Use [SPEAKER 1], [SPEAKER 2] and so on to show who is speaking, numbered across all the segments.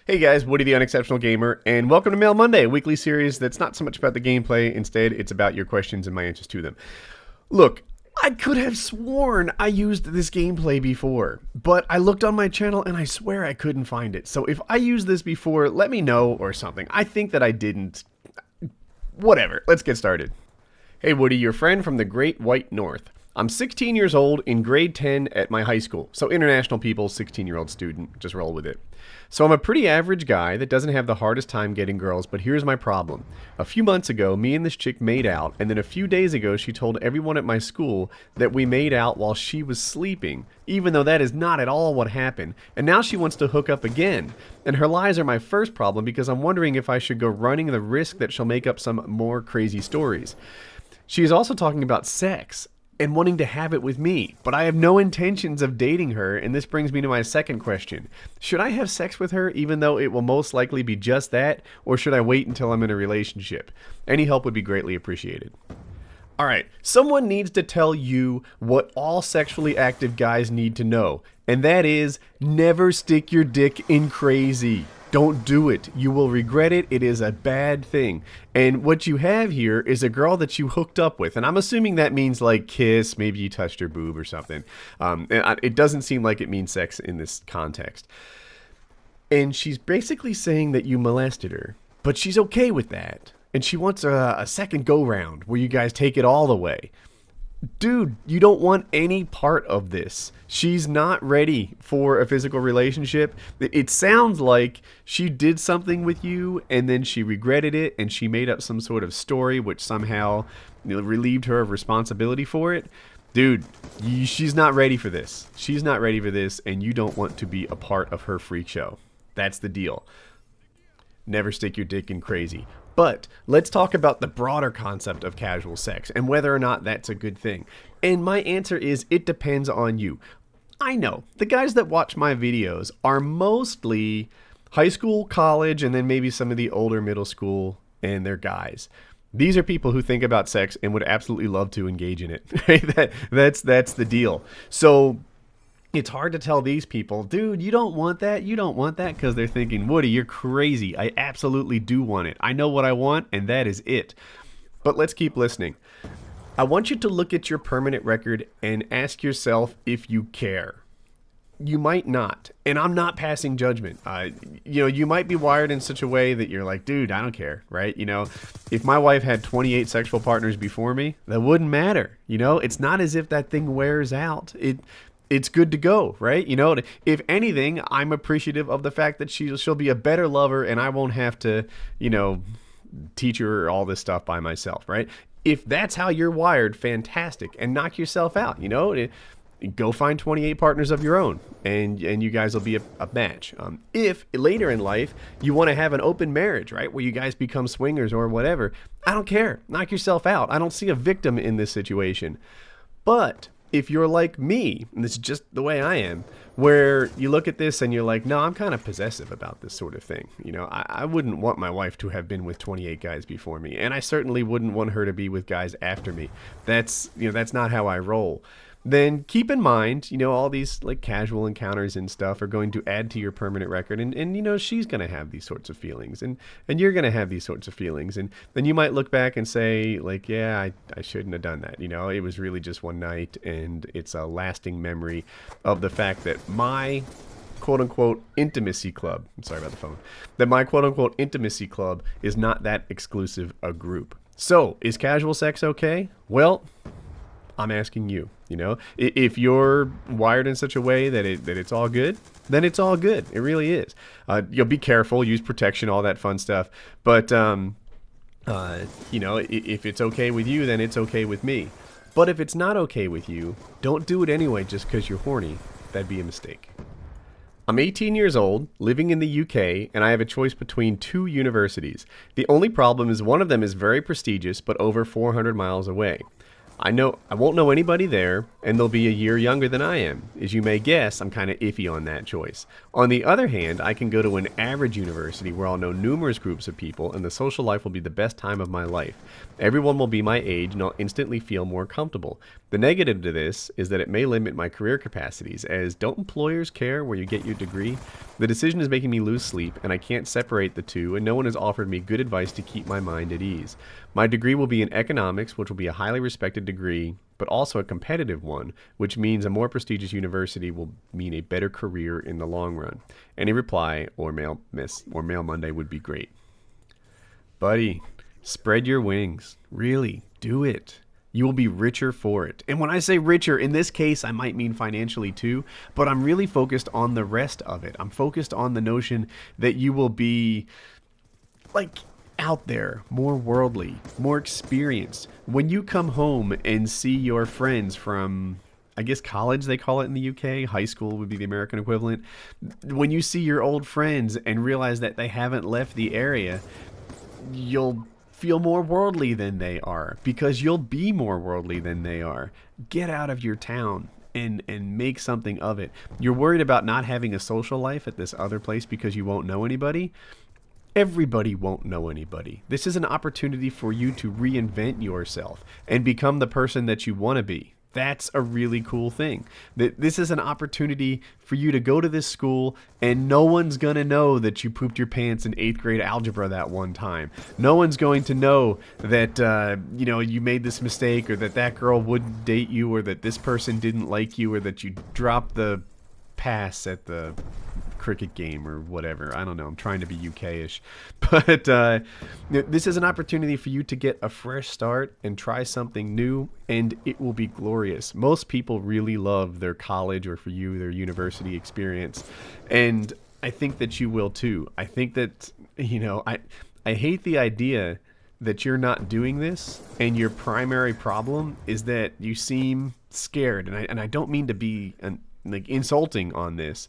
[SPEAKER 1] Hey guys, Woody the Unexceptional Gamer, and welcome to Mail Monday, a weekly series that's not so much about the gameplay, instead it's about your questions and my answers to them. Look, I could have sworn I used this gameplay before, but I looked on my channel and I swear I couldn't find it. So if I used this before, let me know or something. I think that I didn't. Whatever, let's get started. Hey Woody, your friend from the Great White North. I'm 16 years old in grade 10 at my high school. So international people, 16-year-old student, just roll with it. So I'm a pretty average guy that doesn't have the hardest time getting girls, but here's my problem. A few months ago, me and this chick made out, and then a few days ago, she told everyone at my school that we made out while she was sleeping, even though that is not at all what happened. And now she wants to hook up again. And her lies are my first problem because I'm wondering if I should go running the risk that she'll make up some more crazy stories. She is also talking about sex and wanting to have it with me, but I have no intentions of dating her, and this brings me to my second question. Should I have sex with her even though it will most likely be just that, or should I wait until I'm in a relationship? Any help would be greatly appreciated. Alright, someone needs to tell you what all sexually active guys need to know, and that is, never stick your dick in crazy. Don't do it. You will regret it. It is a bad thing. And what you have here is a girl that you hooked up with. And I'm assuming that means like kiss, maybe you touched her boob or something. It doesn't seem like it means sex in this context. And she's basically saying that you molested her. But she's okay with that. And she wants a second go-round where you guys take it all the way. Dude, you don't want any part of this. She's not ready for a physical relationship. It sounds like she did something with you and then she regretted it and she made up some sort of story which somehow relieved her of responsibility for it. Dude, she's not ready for this. She's not ready for this, and you don't want to be a part of her freak show. That's the deal. Never stick your dick in crazy. But let's talk about the broader concept of casual sex and whether or not that's a good thing. And my answer is it depends on you. I know the guys that watch my videos are mostly high school, college, and then maybe some of the older middle school, and they're guys. These are people who think about sex and would absolutely love to engage in it. That's the deal. So it's hard to tell these people, dude, you don't want that, because they're thinking, Woody, you're crazy. I absolutely do want it. I know what I want, and that is it. But let's keep listening. I want you to look at your permanent record and ask yourself if you care. You might not, and I'm not passing judgment. You might be wired in such a way that you're like, dude, I don't care, right? If my wife had 28 sexual partners before me, that wouldn't matter. It's not as if that thing wears out. It's good to go, right? If anything, I'm appreciative of the fact that she'll be a better lover and I won't have to, teach her all this stuff by myself, right? If that's how you're wired, fantastic, and knock yourself out, go find 28 partners of your own and you guys will be a match. If later in life you want to have an open marriage, right, where you guys become swingers or whatever, I don't care. Knock yourself out. I don't see a victim in this situation. But if you're like me, and this is just the way I am, where you look at this and you're like, no, I'm kind of possessive about this sort of thing. I wouldn't want my wife to have been with 28 guys before me, and I certainly wouldn't want her to be with guys after me. That's not how I roll. Then keep in mind, all these like casual encounters and stuff are going to add to your permanent record. And she's going to have these sorts of feelings and you're going to have these sorts of feelings. And then you might look back and say like, yeah, I shouldn't have done that. It was really just one night, and it's a lasting memory of the fact that my quote unquote intimacy club, I'm sorry about the phone, that my quote unquote intimacy club is not that exclusive a group. So is casual sex okay? Well, I'm asking you, if you're wired in such a way that it's all good, then it's all good. It really is. You'll be careful, use protection, all that fun stuff. But, if it's okay with you, then it's okay with me. But if it's not okay with you, don't do it anyway just because you're horny. That'd be a mistake. I'm 18 years old, living in the UK, and I have a choice between two universities. The only problem is one of them is very prestigious, but over 400 miles away. I won't know anybody there, and they'll be a year younger than I am. As you may guess, I'm kind of iffy on that choice. On the other hand, I can go to an average university where I'll know numerous groups of people, and the social life will be the best time of my life. Everyone will be my age, and I'll instantly feel more comfortable. The negative to this is that it may limit my career capacities, as don't employers care where you get your degree? The decision is making me lose sleep, and I can't separate the two, and no one has offered me good advice to keep my mind at ease. My degree will be in economics, which will be a highly respected degree, but also a competitive one, which means a more prestigious university will mean a better career in the long run. Any reply or mail Monday would be great. Buddy, spread your wings. Really, do it. You will be richer for it. And when I say richer, in this case, I might mean financially too, but I'm really focused on the rest of it. I'm focused on the notion that you will be like out there, more worldly, more experienced. When you come home and see your friends from, I guess, college, they call it in the UK. High school would be the American equivalent. When you see your old friends and realize that they haven't left the area, you'll feel more worldly than they are, because you'll be more worldly than they are. Get out of your town and make something of it. You're worried about not having a social life at this other place because you won't know anybody. Everybody won't know anybody. This is an opportunity for you to reinvent yourself and become the person that you want to be. That's a really cool thing. This is an opportunity for you to go to this school and no one's going to know that you pooped your pants in 8th grade algebra that one time. No one's going to know that you made this mistake, or that girl wouldn't date you, or that this person didn't like you, or that you dropped the pass at the cricket game or whatever. I don't know. I'm trying to be UK-ish. But this is an opportunity for you to get a fresh start and try something new, and it will be glorious. Most people really love their college, or for you, their university experience. And I think that you will too. I think that, I hate the idea that you're not doing this and your primary problem is that you seem scared. And I don't mean to be insulting on this,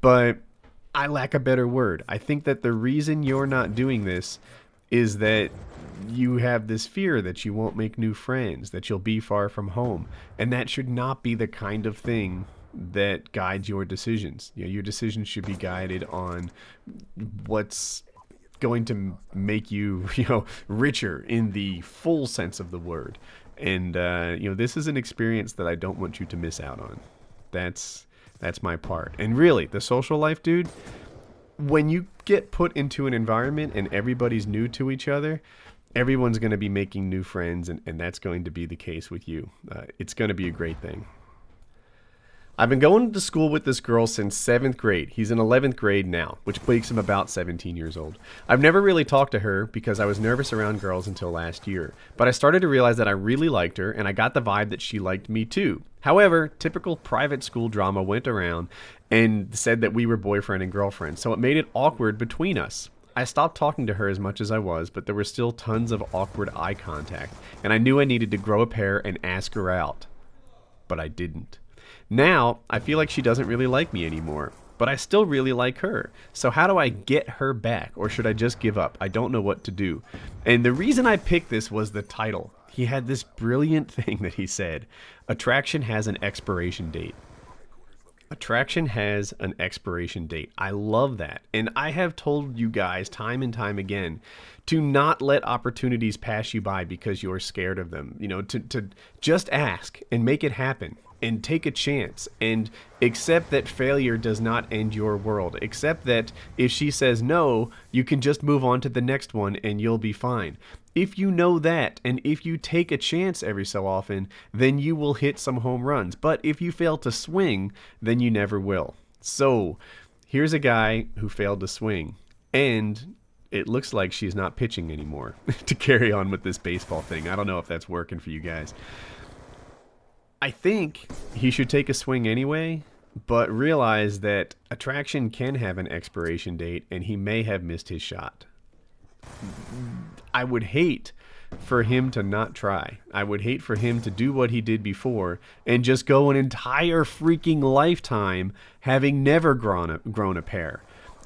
[SPEAKER 1] but I lack a better word. I think that the reason you're not doing this is that you have this fear that you won't make new friends, that you'll be far from home. And that should not be the kind of thing that guides your decisions. Your decisions should be guided on what's going to make you, richer in the full sense of the word. And, this is an experience that I don't want you to miss out on. That's my part. And really, the social life, dude, when you get put into an environment and everybody's new to each other, everyone's going to be making new friends, and that's going to be the case with you. It's going to be a great thing. I've been going to school with this girl since 7th grade. He's in 11th grade now, which makes him about 17 years old. I've never really talked to her because I was nervous around girls until last year. But I started to realize that I really liked her, and I got the vibe that she liked me too. However, typical private school drama went around and said that we were boyfriend and girlfriend, so it made it awkward between us. I stopped talking to her as much as I was, but there was still tons of awkward eye contact, and I knew I needed to grow a pair and ask her out. But I didn't. Now, I feel like she doesn't really like me anymore, but I still really like her. So how do I get her back, or should I just give up? I don't know what to do. And the reason I picked this was the title. He had this brilliant thing that he said, attraction has an expiration date. Attraction has an expiration date. I love that. And I have told you guys time and time again to not let opportunities pass you by because you're scared of them. To just ask and make it happen. And take a chance and accept that failure does not end your world. Accept that if she says no, you can just move on to the next one and you'll be fine. If you know that, and if you take a chance every so often, then you will hit some home runs. But if you fail to swing, then you never will. So here's a guy who failed to swing, and it looks like she's not pitching anymore to carry on with this baseball thing. I don't know if that's working for you guys. I think he should take a swing anyway, but realize that attraction can have an expiration date, and he may have missed his shot. I would hate for him to not try. I would hate for him to do what he did before and just go an entire freaking lifetime having never grown a pair.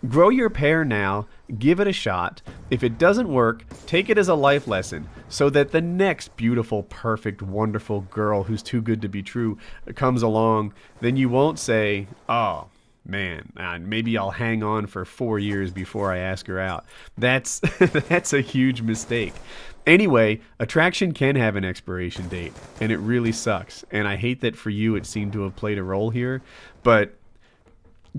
[SPEAKER 1] Grow your pair now, give it a shot. If it doesn't work, take it as a life lesson so that the next beautiful, perfect, wonderful girl who's too good to be true comes along, then you won't say, oh, man, maybe I'll hang on for 4 years before I ask her out. That's that's a huge mistake. Anyway, attraction can have an expiration date, and it really sucks. And I hate that for you it seemed to have played a role here, but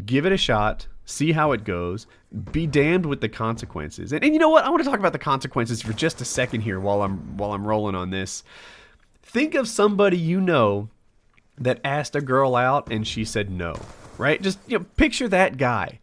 [SPEAKER 1] give it a shot. See how it goes. Be damned with the consequences. And you know what? I want to talk about the consequences for just a second here while I'm rolling on this. Think of somebody you know that asked a girl out and she said no. Right? Just picture that guy.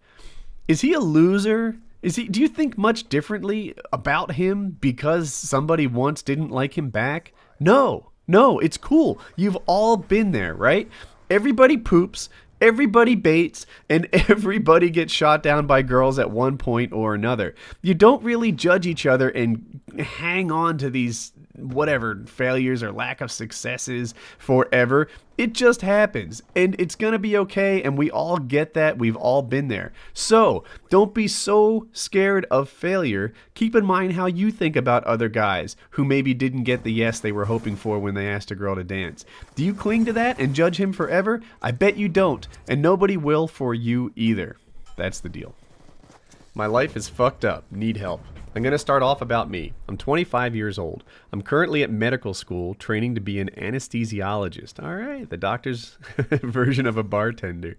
[SPEAKER 1] Is he a loser? Do you think much differently about him because somebody once didn't like him back? No, it's cool. You've all been there, right? Everybody poops, everybody baits, and everybody gets shot down by girls at one point or another. You don't really judge each other and hang on to these whatever failures or lack of successes forever. It just happens, and it's gonna be okay, and we all get that. We've all been there. So don't be so scared of failure. Keep in mind how you think about other guys who maybe didn't get the yes they were hoping for when they asked a girl to dance. Do you cling to that and judge him forever? I bet you don't, and nobody will for you either. That's the deal. My life is fucked up. Need help. I'm going to start off about me. I'm 25 years old. I'm currently at medical school training to be an anesthesiologist. All right, the doctor's version of a bartender.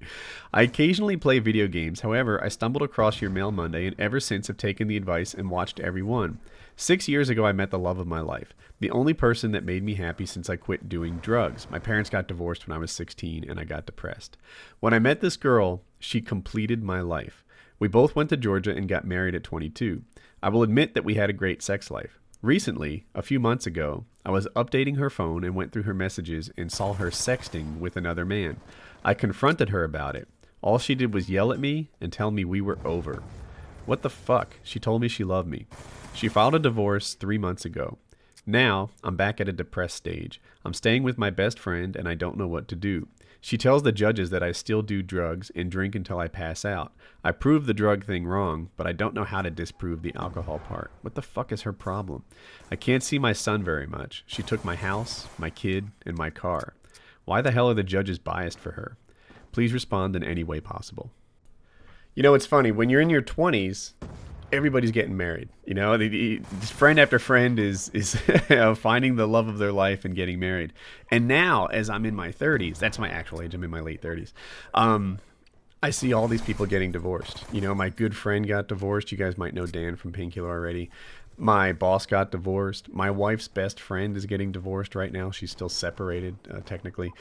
[SPEAKER 1] I occasionally play video games. However, I stumbled across your Mail Monday and ever since have taken the advice and watched every one. 6 years ago, I met the love of my life. The only person that made me happy since I quit doing drugs. My parents got divorced when I was 16 and I got depressed. When I met this girl, she completed my life. We both went to Georgia and got married at 22. I will admit that we had a great sex life. Recently, a few months ago, I was updating her phone and went through her messages and saw her sexting with another man. I confronted her about it. All she did was yell at me and tell me we were over. What the fuck? She told me she loved me. She filed a divorce 3 months ago. Now, I'm back at a depressed stage. I'm staying with my best friend and I don't know what to do. She tells the judges that I still do drugs and drink until I pass out. I proved the drug thing wrong, but I don't know how to disprove the alcohol part. What the fuck is her problem? I can't see my son very much. She took my house, my kid, and my car. Why the hell are the judges biased for her? Please respond in any way possible. You know, it's funny. When you're in your 20s, everybody's getting married. You know, friend after friend is finding the love of their life and getting married. And now, as I'm in my 30s, that's my actual age. I'm in my late 30s. I see all these people getting divorced. You know, my good friend got divorced. You guys might know Dan from Painkiller already. My boss got divorced. My wife's best friend is getting divorced right now. She's still separated, technically.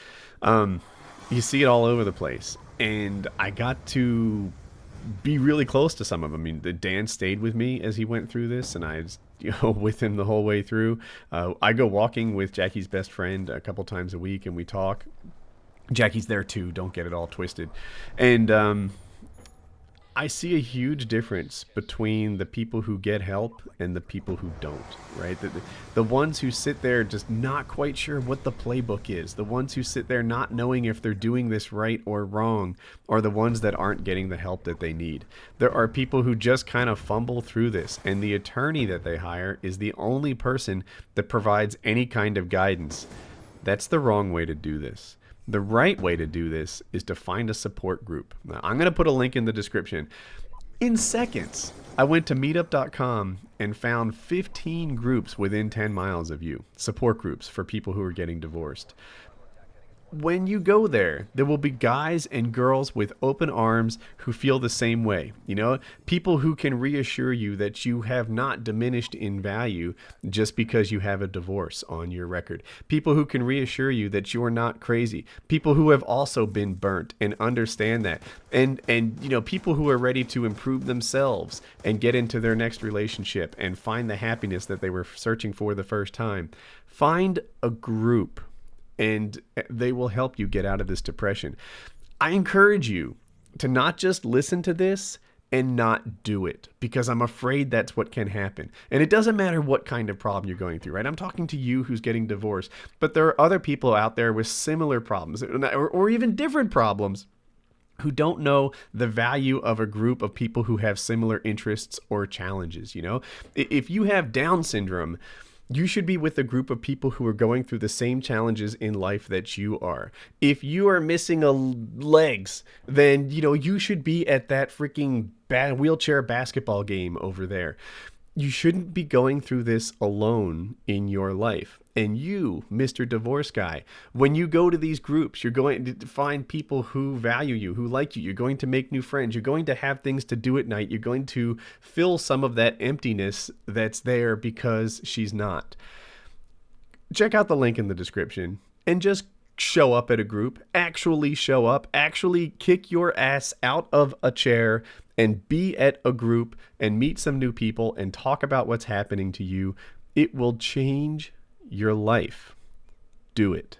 [SPEAKER 1] You see it all over the place. And I got to be really close to some of them. I mean, Dan stayed with me as he went through this, and I was, with him the whole way through. I go walking with Jackie's best friend a couple times a week, and we talk. Jackie's there too. Don't get it all twisted. And I see a huge difference between the people who get help and the people who don't, right? The ones who sit there just not quite sure what the playbook is, the ones who sit there not knowing if they're doing this right or wrong, are the ones that aren't getting the help that they need. There are people who just kind of fumble through this, and the attorney that they hire is the only person that provides any kind of guidance. That's the wrong way to do this. The right way to do this is to find a support group. Now, I'm going to put a link in the description. In seconds, I went to meetup.com and found 15 groups within 10 miles of you. Support groups for people who are getting divorced. When you go there, there will be guys and girls with open arms who feel the same way. You know, people who can reassure you that you have not diminished in value just because you have a divorce on your record. People who can reassure you that you are not crazy. People who have also been burnt and understand that. And you know, people who are ready to improve themselves and get into their next relationship and find the happiness that they were searching for the first time. Find a group, and they will help you get out of this depression. I encourage you to not just listen to this and not do it, because I'm afraid that's what can happen. And it doesn't matter what kind of problem you're going through, right? I'm talking to you who's getting divorced, but there are other people out there with similar problems or even different problems who don't know the value of a group of people who have similar interests or challenges. You know, if you have Down syndrome, you should be with a group of people who are going through the same challenges in life that you are. If you are missing legs, then, you know, you should be at that freaking wheelchair basketball game over there. You shouldn't be going through this alone in your life. And you, Mr. Divorce Guy, when you go to these groups, you're going to find people who value you, who like you. You're going to make new friends. You're going to have things to do at night. You're going to fill some of that emptiness that's there because she's not. Check out the link in the description and just show up at a group. Actually show up. Actually kick your ass out of a chair and be at a group and meet some new people and talk about what's happening to you. It will change your life. Do it.